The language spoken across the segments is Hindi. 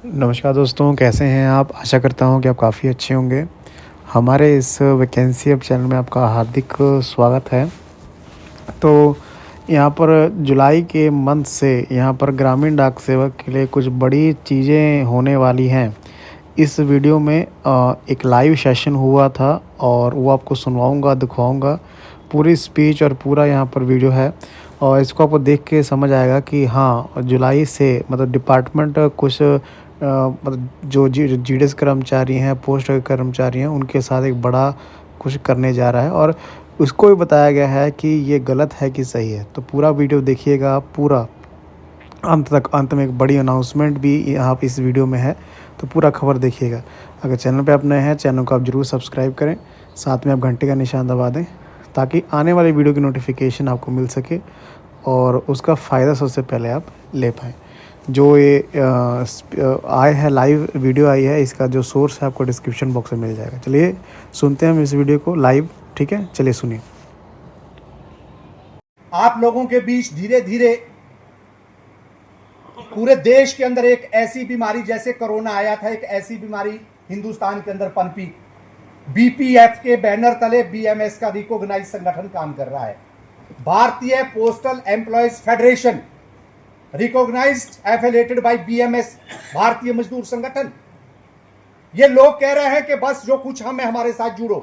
नमस्कार दोस्तों, कैसे हैं आप? आशा करता हूँ कि आप काफ़ी अच्छे होंगे। हमारे इस वैकेंसी हब चैनल में आपका हार्दिक स्वागत है। तो यहाँ पर जुलाई के मंथ से यहाँ पर ग्रामीण डाक सेवक के लिए कुछ बड़ी चीज़ें होने वाली हैं। इस वीडियो में एक लाइव सेशन हुआ था और वो आपको सुनवाऊँगा, दिखवाऊँगा। पूरी स्पीच और पूरा यहाँ पर वीडियो है और इसको आपको देख के समझ आएगा कि हाँ, जुलाई से मतलब डिपार्टमेंट कुछ मतलब जो जीडीएस कर्मचारी हैं, पोस्ट के कर्मचारी हैं, उनके साथ एक बड़ा कुछ करने जा रहा है और उसको भी बताया गया है कि ये गलत है कि सही है। तो पूरा वीडियो देखिएगा आप पूरा अंत तक। अंत में एक बड़ी अनाउंसमेंट भी यहाँ पे इस वीडियो में है, तो पूरा खबर देखिएगा। अगर चैनल पे आप नए हैं, चैनल को आप ज़रूर सब्सक्राइब करें, साथ में आप घंटे का निशान दबा दें ताकि आने वाली वीडियो की नोटिफिकेशन आपको मिल सके और उसका फ़ायदा सबसे पहले आप ले पाएँ। जो ये आए है लाइव वीडियो आई है, इसका जो सोर्स है आपको डिस्क्रिप्शन बॉक्स में मिल जाएगा। चलिए सुनते हैं हम इस वीडियो को लाइव, ठीक है? चलिए सुनिए। आप लोगों के बीच धीरे धीरे पूरे देश के अंदर एक ऐसी बीमारी जैसे कोरोना आया था, एक ऐसी बीमारी हिंदुस्तान के अंदर पनपी। बीपीएफ के बैनर तले बीएमएस का रिकॉग्नाइज संगठन काम कर रहा है। Bharatiya postal employees federation recognised affiliated by BMS, Bharatiya Mazdoor संगठन। ये लोग कह रहे हैं कि बस जो कुछ हम है हमारे साथ जुड़ो।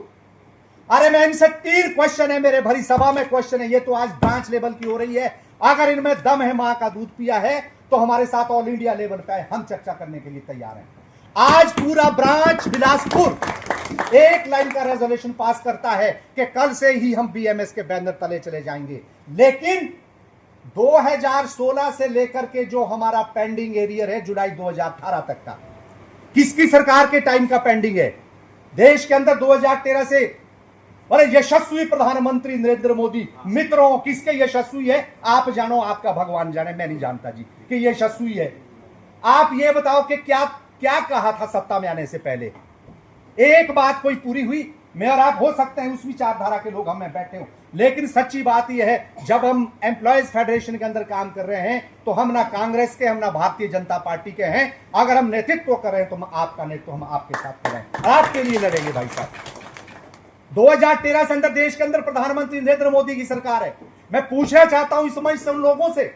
अरे मैं इनसे 3 क्वेश्चन है, मेरे भरी सभा में क्वेश्चन है। ये तो आज ब्रांच लेवल की हो रही है। अगर इनमें दम है, मां का दूध पिया है, तो हमारे साथ ऑल इंडिया लेवल का है, हम चर्चा करने के लिए तैयार हैं। आज पूरा ब्रांच बिलासपुर एक लाइन का रेजोल्यूशन पास करता है कि कल से ही हम बीएमएस के बैनर तले चले जाएंगे। लेकिन 2016 से लेकर के जो हमारा पेंडिंग एरियर है जुलाई 2018 तक का, किसकी सरकार के टाइम का पेंडिंग है? देश के अंदर 2013 से बड़े यशस्वी प्रधानमंत्री नरेंद्र मोदी। मित्रों, किसके यशस्वी है? आप जानो, आपका भगवान जाने, मैं नहीं जानता जी कि यशस्वी है। आप ये बताओ कि क्या क्या कहा था सत्ता में आने से पहले? एक बात कोई पूरी हुई? मैं और आप हो सकते हैं उस विचारधारा के लोग, हम में बैठे हो, लेकिन सच्ची बात यह है, जब हम एम्प्लॉयज फेडरेशन के अंदर काम कर रहे हैं तो हम ना कांग्रेस के, हम ना भारतीय जनता पार्टी के हैं। अगर हम नेतृत्व कर रहे हैं तो आपका नेतृत्व हम आपके साथ कर रहे हैं, आपके लिए लड़ेंगे भाई साहब। 2013 से अंदर देश के अंदर प्रधानमंत्री नरेंद्र मोदी की सरकार है। मैं पूछना चाहता हूं इस समय से उन लोगों से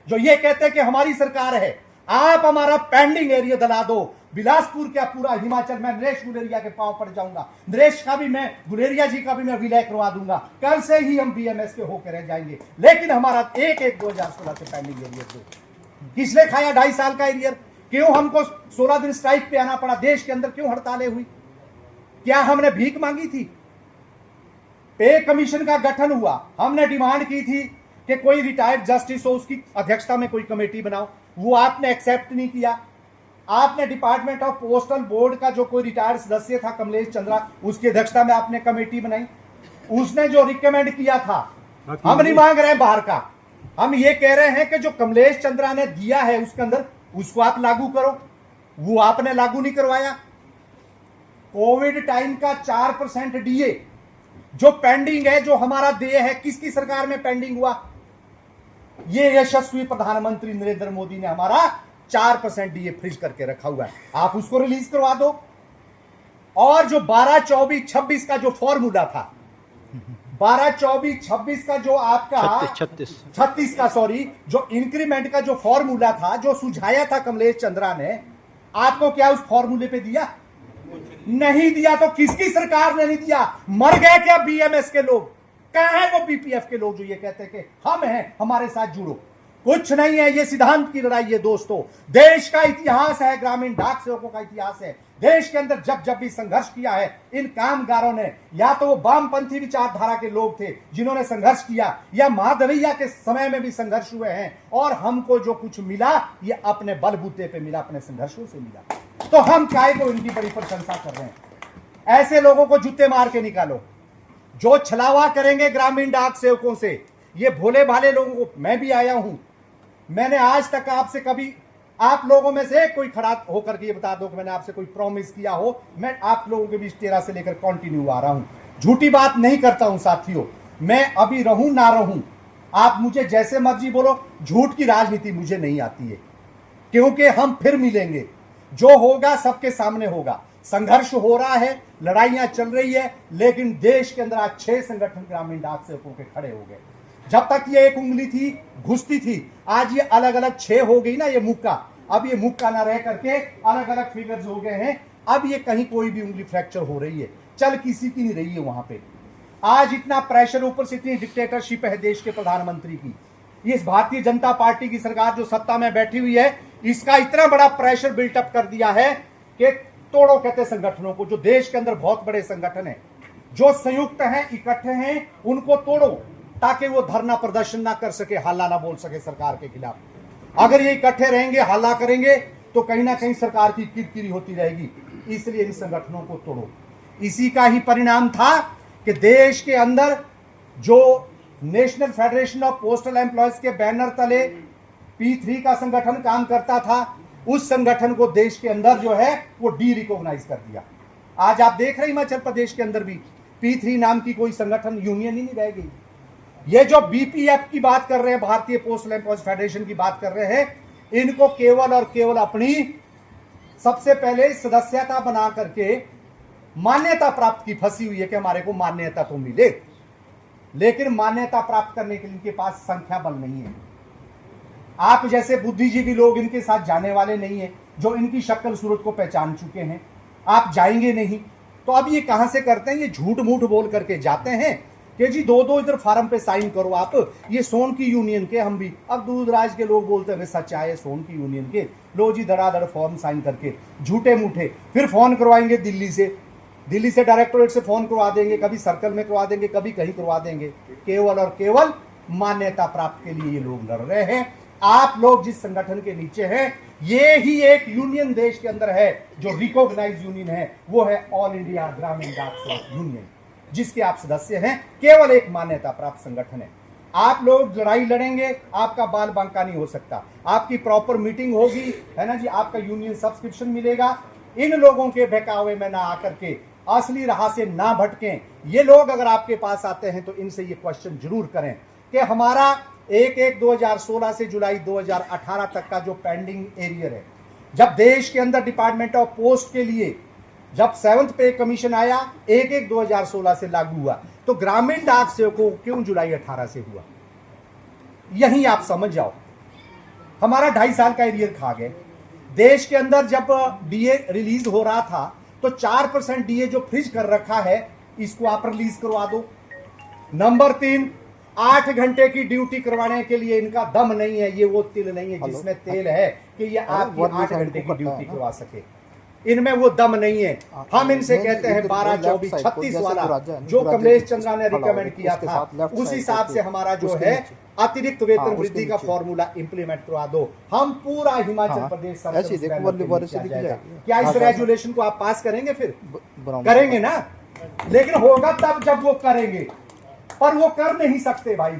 जो ये कहते हैं कि हमारी सरकार है, आप हमारा पेंडिंग एरिया दिला दो। बिलासपुर क्या पूरा हिमाचल, मैं नरेश गुलेरिया के पांव पड़ जाऊंगा। नरेश का भी मैं, गुलेरिया जी का भी मैं विलय करवा दूंगा। कल से ही हम बीएमएस के होकर रह जाएंगे। लेकिन हमारा 2016 से पेंडिंग एरियर दो। किसने खाया 2.5 साल का एरियर? क्यों हमको 16 दिन स्ट्राइक पे आना पड़ा? देश के अंदर क्यों हड़तालें हुई? क्या हमने भीख मांगी थी? पे कमीशन का गठन हुआ, हमने डिमांड की थी कि कोई रिटायर्ड जस्टिस हो, उसकी अध्यक्षता में कोई कमेटी बनाओ, वो आपने एक्सेप्ट नहीं किया। आपने डिपार्टमेंट ऑफ पोस्टल बोर्ड का जो कोई रिटायर्ड सदस्य था कमलेश चंद्रा, उसकी अध्यक्षता में आपने कमेटी बनाई। उसने जो रिकमेंड किया था, हम नहीं मांग रहे हैं बाहर का, हम ये कह रहे हैं कि जो कमलेश चंद्रा ने दिया है उसके अंदर, उसको आप लागू करो। वो आपने लागू नहीं करवाया। कोविड टाइम का 4% डीए जो पेंडिंग है, जो हमारा देय है, किसकी सरकार में पेंडिंग हुआ? ये यशस्वी प्रधानमंत्री नरेंद्र मोदी ने हमारा 4% डीए फ्रीज करके रखा हुआ है, आप उसको रिलीज करवा दो। और जो 12, 24, 26 का जो फॉर्मूला था, 12, 24, 26 का जो आपका 36 का, सॉरी, जो इंक्रीमेंट का जो फॉर्मूला था, जो सुझाया था कमलेश चंद्रा ने, आपको क्या उस फॉर्मूले पे दिया? नहीं दिया। तो किसकी सरकार ने नहीं दिया? मर गए क्या बीएमएस के लोग? कहां है वो बीपीएफ के लोग जो ये कहते हैं कि हम हैं, हमारे साथ जुड़ो? कुछ नहीं है, ये सिद्धांत की लड़ाई है दोस्तों। देश का इतिहास है, ग्रामीण डाक सेवकों का इतिहास है। देश के अंदर जब जब भी संघर्ष किया है इन कामगारों ने, या तो वो वामपंथी विचारधारा के लोग थे जिन्होंने संघर्ष किया, या महादवैया के समय में भी संघर्ष हुए हैं, और हमको जो कुछ मिला ये अपने बलबूते पे मिला, अपने संघर्षों से मिला। तो हम काय को इनकी बड़ी प्रशंसा कर रहे हैं। ऐसे लोगों को जूते मार के निकालो जो छलावा करेंगे ग्रामीण डाक सेवकों से। ये भोले भाले लोगों को, मैं भी आया हूं, मैंने आज तक आपसे कभी, आप लोगों में से कोई खड़ा होकर के ये बता दो कि मैंने आपसे कोई प्रॉमिस किया हो, मैं आप लोगों के बीच 13 से लेकर कंटिन्यू आ रहा हूं। झूठी बात नहीं करता हूं साथियों, मैं अभी रहूं ना रहूं, आप मुझे जैसे मर्जी बोलो, झूठ की राजनीति मुझे नहीं आती है, क्योंकि हम फिर मिलेंगे। जो होगा सबके सामने होगा। संघर्ष हो रहा है, लड़ाइयां चल रही है, लेकिन देश के अंदर आज 6 संगठन ग्रामीण डाक सेवकों के खड़े हो गए। जब तक ये एक उंगली थी घुसती थी, आज ये अलग अलग 6 हो गई ना, ये मुक्का, अब ये मुक्का ना रह करके अलग अलग फिगर्स हो गए हैं। अब ये कहीं कोई भी उंगली फ्रैक्चर हो रही है, चल किसी की नहीं रही है वहां पे। आज इतना प्रेशर, ऊपर से इतनी डिक्टेटरशिप है देश के प्रधानमंत्री की, इस भारतीय जनता पार्टी की सरकार जो सत्ता में बैठी हुई है, इसका इतना बड़ा प्रेशर बिल्टअप कर दिया है कि तोड़ो कहते संगठनों को। जो देश के अंदर बहुत बड़े संगठन हैं, जो संयुक्त हैं, इकट्ठे हैं, उनको तोड़ो ताकि वो धरना प्रदर्शन ना कर सके, हल्ला ना बोल सके सरकार के खिलाफ। अगर ये इकट्ठे रहेंगे, हल्ला करेंगे, तो कहीं ना कहीं सरकार की किरकिरी होती रहेगी। इसलिए इन संगठनों को तोड़ो। इसी का ही परिणाम था कि देश के अंदर जो national federation of postal employees के बैनर तले P3 का संगठन काम करता था, उस संगठन को देश के अंदर जो है वो डी रिकॉग्नाइज कर दिया। आज आप देख रहे हैं हिमाचल प्रदेश के अंदर भी P3 नाम की कोई संगठन, यूनियन ही नहीं रह गई। ये जो BPF की बात कर रहे हैं, भारतीय पोस्टल एम्प्लॉयज फेडरेशन की बात कर रहे हैं, इनको केवल और केवल अपनी सबसे पहले सदस्यता बना करके मान्यता प्राप्त की फंसी हुई है कि हमारे को मान्यता तो मिले, लेकिन मान्यता प्राप्त करने के लिए इनके पास संख्या बल नहीं है। आप जैसे बुद्धिजीवी लोग इनके साथ जाने वाले नहीं है, जो इनकी शक्ल सूरत को पहचान चुके हैं। आप जाएंगे नहीं, तो अब ये कहां से करते हैं? ये झूठ मूठ बोल करके जाते हैं कि जी 2-2 इधर फार्म पे साइन करो आप, ये सोन की यूनियन के हम भी। अब दूर दराज के लोग बोलते हैं सच्चा है सोन की यूनियन के, लो जी धड़ाधड़ फॉर्म साइन करके, झूठे मूठे। फिर फोन करवाएंगे दिल्ली से डायरेक्टोरेट से फोन करवा देंगे, कभी सर्कल में करवा देंगे, कभी कहीं करवा देंगे, केवल और केवल मान्यता प्राप्त के लिए ये लोग लड़ रहे हैं। आप लोग जिस संगठन के नीचे हैं, ये ही एक यूनियन देश के अंदर है जो रिकॉग्नाइज यूनियन है, वो है ऑल इंडिया ग्रामीण डाक सेवक यूनियन, जिसके आप सदस्य हैं। केवल एक मान्यता प्राप्त संगठन है। आप लोग लड़ाई लड़ेंगे, आपका बाल बांका नहीं हो सकता, आपकी प्रॉपर मीटिंग होगी, है ना जी, आपका यूनियन सब्सक्रिप्शन मिलेगा। इन लोगों के बहकावे में ना आकर के, असली राह से ना भटकें। ये लोग अगर आपके पास आते हैं तो इनसे ये क्वेश्चन जरूर करें कि हमारा 1/1/2016 से जुलाई 2018 तक का जो पेंडिंग एरियर है, जब देश के अंदर डिपार्टमेंट ऑफ पोस्ट के लिए जब 7th पे कमीशन आया 1/1/2016 से लागू हुआ, तो ग्रामीण डाक सेवकों को क्यों जुलाई 18 से हुआ? यही आप समझ जाओ। हमारा 2.5 साल का एरियर खा गए। देश के अंदर जब डीए रिलीज हो रहा था तो 4% डीए जो फ्रीज कर रखा है, इसको आप रिलीज करवा दो। नंबर 3, 8 घंटे की ड्यूटी करवाने के लिए इनका दम नहीं है। ये वो तिल नहीं है जिसमें तेल है कि ये आपकी 8 घंटे की ड्यूटी करवा सके, इनमें वो दम नहीं है। हम इनसे कहते हैं 12, 24, 36 वाला जो कमलेश चंद्रा ने रिकमेंड किया था, उस हिसाब से हमारा जो है अतिरिक्त वेतन वृद्धि का फॉर्मूला इंप्लीमेंट करवा दो। हम पूरा हिमाचल प्रदेश क्या इस रेजुलेशन को आप पास करेंगे? फिर करेंगे ना, लेकिन होगा तब जब वो करेंगे, पर वो कर नहीं सकते भाई,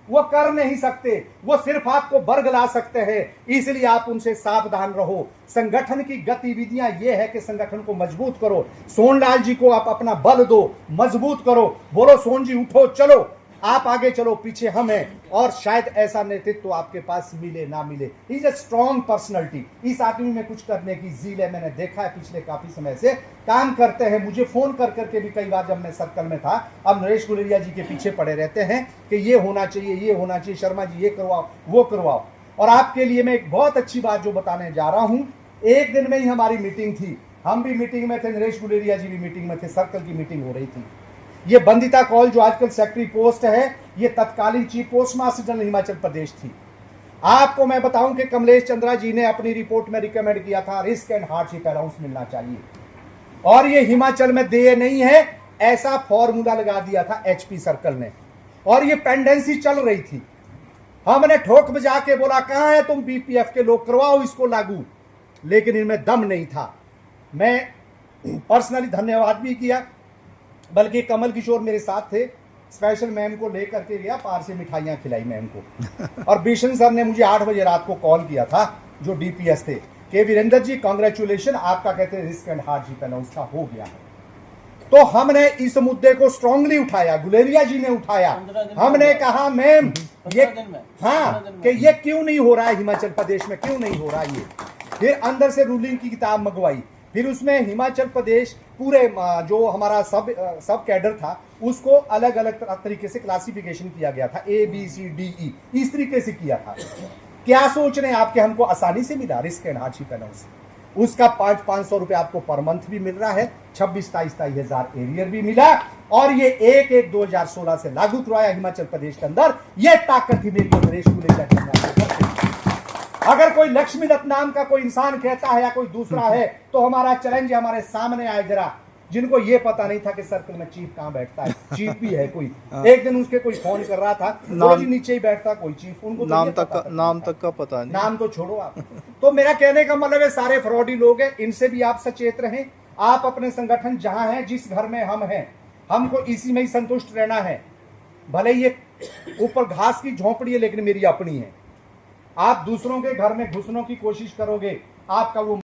वो कर नहीं सकते। वो सिर्फ आपको बरगला सकते हैं, इसलिए आप उनसे सावधान रहो। संगठन की गतिविधियां ये है कि संगठन को मजबूत करो। सोनलाल जी को आप अपना बल दो, मजबूत करो, बोलो सोन जी उठो, चलो, आप आगे चलो, पीछे हम हैं। और शायद ऐसा नेतृत्व तो आपके पास मिले ना मिले। Is a strong personality. इस आदमी में कुछ करने की जील है, मैंने देखा है पिछले काफी समय से काम करते हैं। मुझे फोन कर करके भी कई बार जब मैं सर्कल में था, अब नरेश गुलेरिया जी के पीछे पड़े रहते हैं कि ये होना चाहिए, ये होना चाहिए, शर्मा जी ये करवाओ, वो करवाओ। और आपके लिए मैं एक बहुत अच्छी बात जो बताने जा रहा हूं, एक दिन में ही हमारी मीटिंग थी, हम भी मीटिंग में थे, नरेश गुलेरिया जी भी मीटिंग में थे, सर्कल की मीटिंग हो रही थी। ये बंदिता कौल जो आजकल सेक्रेटरी पोस्ट है, ये तत्कालीन chief post master general Himachal Pradesh थी। आपको मैं बताऊं कि कमलेश चंद्रा जी ने अपनी रिपोर्ट में रिकमेंड किया था रिस्क एंड हार्डशिप अलाउंस मिलना चाहिए, और ये हिमाचल में देय नहीं है, ऐसा फॉर्मूला लगा दिया था एचपी सर्कल ने, और ये पेंडेंसी चल रही थी। हमने ठोक बजा के बोला कहां है तुम बीपीएफ के लोग, करवाओ इसको लागू, लेकिन इनमें दम नहीं था। मैं पर्सनली धन्यवाद भी किया, बल्कि कमल किशोर मेरे साथ थे, स्पेशल मैम को लेकर के गया, पार से मिठाइयां खिलाई मैम को। और बिशन सर ने मुझे 8 बजे रात को कॉल किया था, जो डीपीएस थे, कि वीरेंद्र जी कांग्रेचुलेशन, आपका कहते हैं रिस्क एंड हार्डशिप अलाउंस का हो गया है। तो हमने इस मुद्दे को स्ट्रांगली उठाया, गुलेरिया जी ने उठाया। हमने कहा मैम ये हाँ कि ये क्यों नहीं हो रहा है हिमाचल प्रदेश में, क्यों नहीं हो रहा है ये। फिर अंदर से रूलिंग की किताब मंगवाई, फिर उसमें हिमाचल प्रदेश पूरे जो हमारा सब कैडर था उसको अलग अलग तरीके से क्लासिफिकेशन किया गया था, ABCDE इस तरीके से किया था। क्या सोच रहे हैं आपके हमको आसानी से मिला? रिस्क एंड हार्डशिप अलाउंस उसका 500 रुपए आपको पर मंथ भी मिल रहा है, 26-27 हजार एरियर भी मिला, और ये 1/1/2016 से लागू करवाया हिमाचल प्रदेश के अंदर। ये ताकत ही मेरी प्रदेश को लेकर अगर कोई लक्ष्मी दत्त नाम का कोई इंसान कहता है या कोई दूसरा है तो हमारा चैलेंज हमारे सामने आए जरा, जिनको ये पता नहीं था कि सर्कल में चीफ कहां बैठता है। चीफ भी है कोई, एक दिन उसके कोई फोन कर रहा था, जी नीचे ही बैठता कोई चीफ, उनको नाम तक का पता नहीं, नाम तो छोड़ो आप। तो मेरा कहने का मतलब है सारे फ्रॉडी लोग हैं, इनसे भी आप सचेत रहें। आप अपने संगठन जहां हैं, जिस घर में हम हैं, हमको इसी में ही संतुष्ट रहना है। भले ये ऊपर घास की झोंपड़ी है लेकिन मेरी अपनी है। आप दूसरों के घर में घुसने की कोशिश करोगे, आपका वो